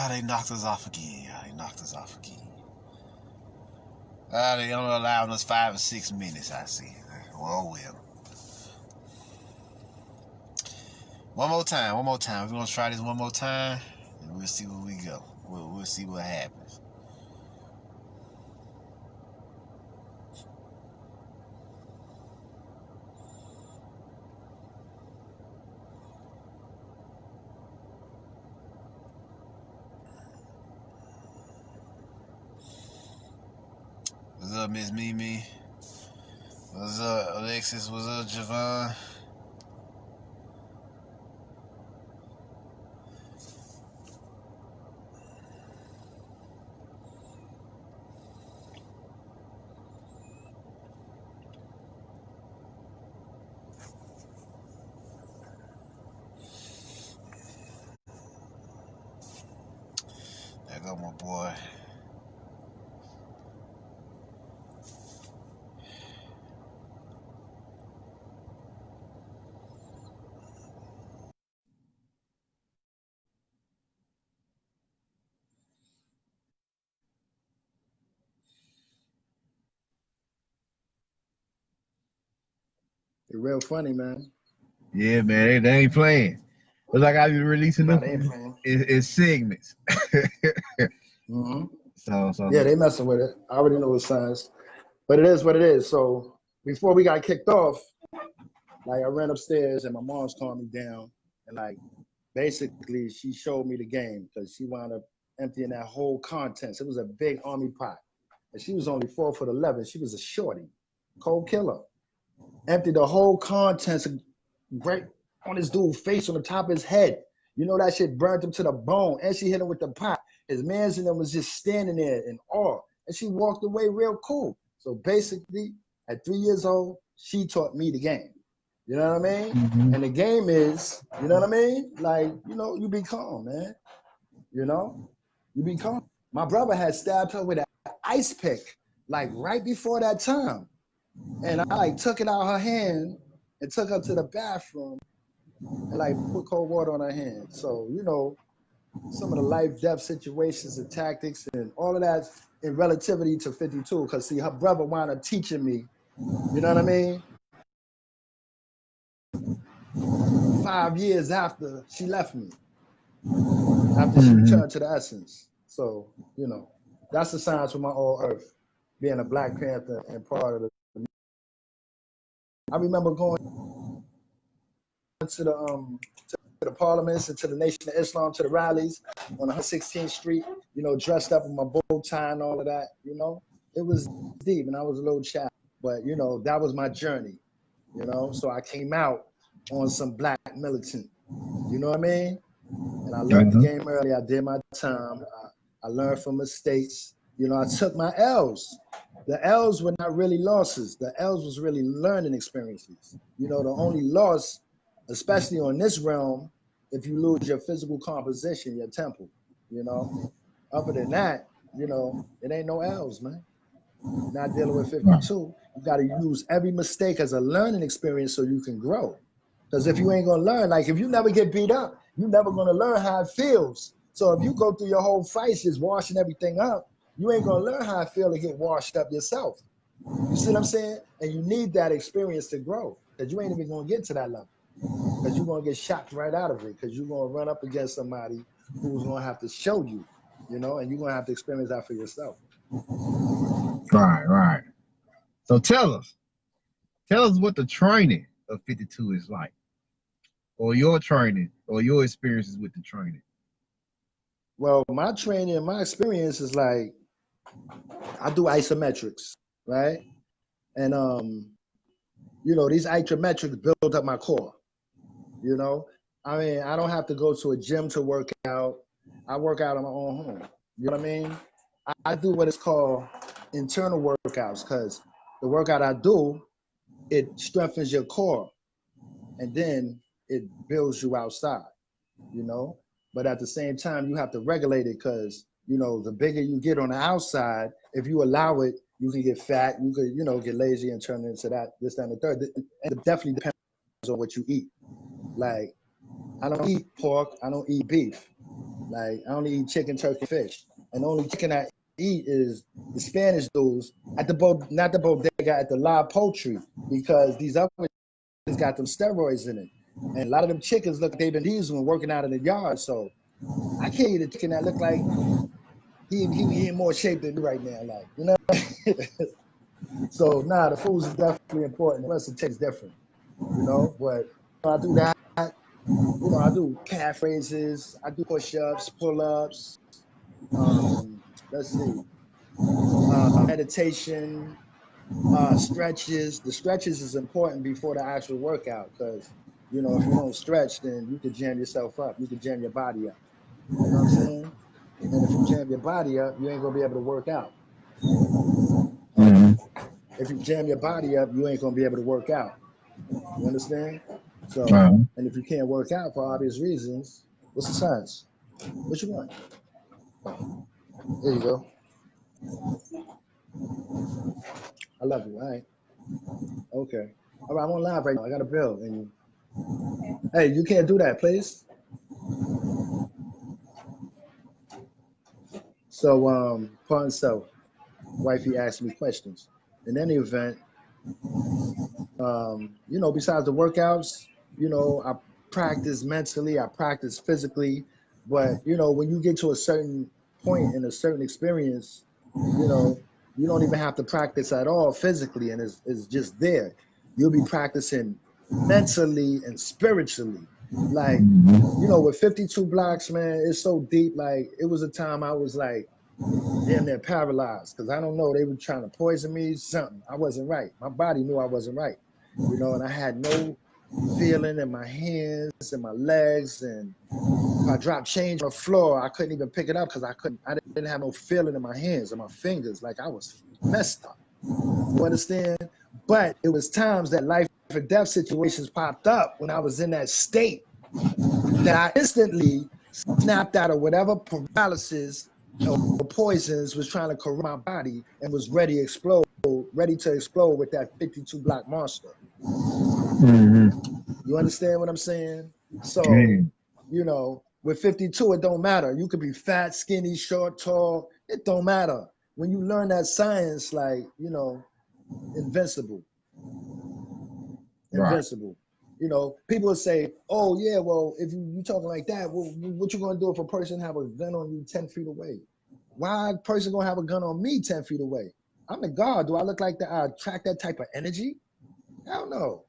They knocked us off again. They knocked us off again. They only allowing us 5 or 6 minutes, I see. Well. One more time. We're going to try this one more time, and we'll see where we go. We'll see what happens. What's up, Miss Mimi? What's up, Alexis? What's up, Javon? There go my boy. They're real funny, man. Yeah, man, they ain't playing. It's like I be releasing them in segments. Mm-hmm. So yeah, they messing with it. I already know the signs, but it is what it is. So before we got kicked off, like I ran upstairs and my mom's calmed me down, and like basically she showed me the game because she wound up emptying that whole contents. It was a big army pot, and she was only 4'11". She was a shorty, cold killer. Emptied the whole contents right on this dude's face, on the top of his head. You know that shit burnt him to the bone, and she hit him with the pot. His mans and them was just standing there in awe, and she walked away real cool. So basically, at 3 years old, she taught me the game. You know what I mean? Mm-hmm. And the game is, you know what I mean? Like, you know, you be calm, man. You know, you be calm. My brother had stabbed her with an ice pick, like right before that time. And I like took it out of her hand and took her to the bathroom and like put cold water on her hand. So, you know, some of the life, death situations and tactics and all of that in relativity to 52. Because see, her brother wound up teaching me, you know what I mean? 5 years after she left me, after she returned to the essence. So, you know, that's the signs for my old earth, being a Black Panther and part of the. I remember going to the parliaments and to the Nation of Islam, to the rallies on 116th Street, you know, dressed up with my bow tie and all of that, you know. It was deep, and I was a little child. But, you know, that was my journey, you know. So I came out on some Black militant, you know what I mean? And I learned the game early. I did my time. I learned from mistakes. You know, I took my L's. The L's were not really losses. The L's was really learning experiences. You know, the only loss, especially on this realm, if you lose your physical composition, your temple, you know. Other than that, you know, it ain't no L's, man. You're not dealing with 52. You got to use every mistake as a learning experience so you can grow. Because if you ain't going to learn, like if you never get beat up, you're never going to learn how it feels. So if you go through your whole fight just washing everything up, you ain't going to learn how it feels to get washed up yourself. You see what I'm saying? And you need that experience to grow, because you ain't even going to get to that level, because you're going to get shocked right out of it, because you're going to run up against somebody who's going to have to show you, you know, and you're going to have to experience that for yourself. Right. So tell us what the training of 52 is like, or your training, or your experiences with the training. Well, my training and my experience is like, I do isometrics, right? And you know, these isometrics build up my core. You know, I mean, I don't have to go to a gym to work out. I work out on my own home. You know what I mean? I do what is called internal workouts, because the workout I do, it strengthens your core, and then it builds you outside, you know? But at the same time, you have to regulate it, because, you know, the bigger you get on the outside, if you allow it, you can get fat, you could, you know, get lazy and turn into that, this, that, and the third. And it definitely depends on what you eat. Like, I don't eat pork, I don't eat beef. Like I only eat chicken, turkey, fish, and the only chicken I eat is the Spanish dudes at the not the bodega, at the live poultry, because these other got them steroids in it, and a lot of them chickens look like they've been used when working out in the yard. So I can't eat a chicken that look like he in more shape than me right now, like, you know. So nah, the foods is definitely important. The rest it tastes different, you know. But I do that. You know, I do calf raises, I do push-ups, pull-ups. Let's see, meditation, stretches. The stretches is important before the actual workout because, you know, if you don't stretch, then you could jam yourself up. You could jam your body up. You know what I'm saying? And if you jam your body up, you ain't gonna be able to work out. Mm-hmm. If you jam your body up, you ain't gonna be able to work out. You understand? So, Uh-huh. and if you can't work out for obvious reasons, what's the science? What you want? Oh, there you go. I love you. All right. Okay. All right. I'm on live right now. I got a bill. And hey, you can't do that, please. So, pardon self, wifey asked me questions. In any event, you know, besides the workouts, you know, I practice mentally, I practice physically, but you know, when you get to a certain point in a certain experience, you know, you don't even have to practice at all physically, and it's just there. You'll be practicing mentally and spiritually. Like, you know, with 52 blocks, man, it's so deep. Like, it was a time I was like damn near paralyzed because I don't know, they were trying to poison me, something. I wasn't right. My body knew I wasn't right, you know, and I had no feeling in my hands and my legs, and if I dropped change on the floor, I couldn't even pick it up because I didn't have no feeling in my hands or my fingers. Like I was messed up. You understand? But it was times that life or death situations popped up when I was in that state that I instantly snapped out of whatever paralysis or poisons was trying to corrupt my body and was ready to explode with that 52 block monster. Mm-hmm. You understand what I'm saying? So, Yeah. you know, with 52, it don't matter. You could be fat, skinny, short, tall. It don't matter. When you learn that science, like, you know, invincible, Right. invincible. You know, people say, "Oh yeah, well, if you talking like that, well, what you gonna do if a person have a gun on you 10 feet away? Why a person gonna have a gun on me 10 feet away? I'm the God. Do I look like that? I attract that type of energy? Hell no.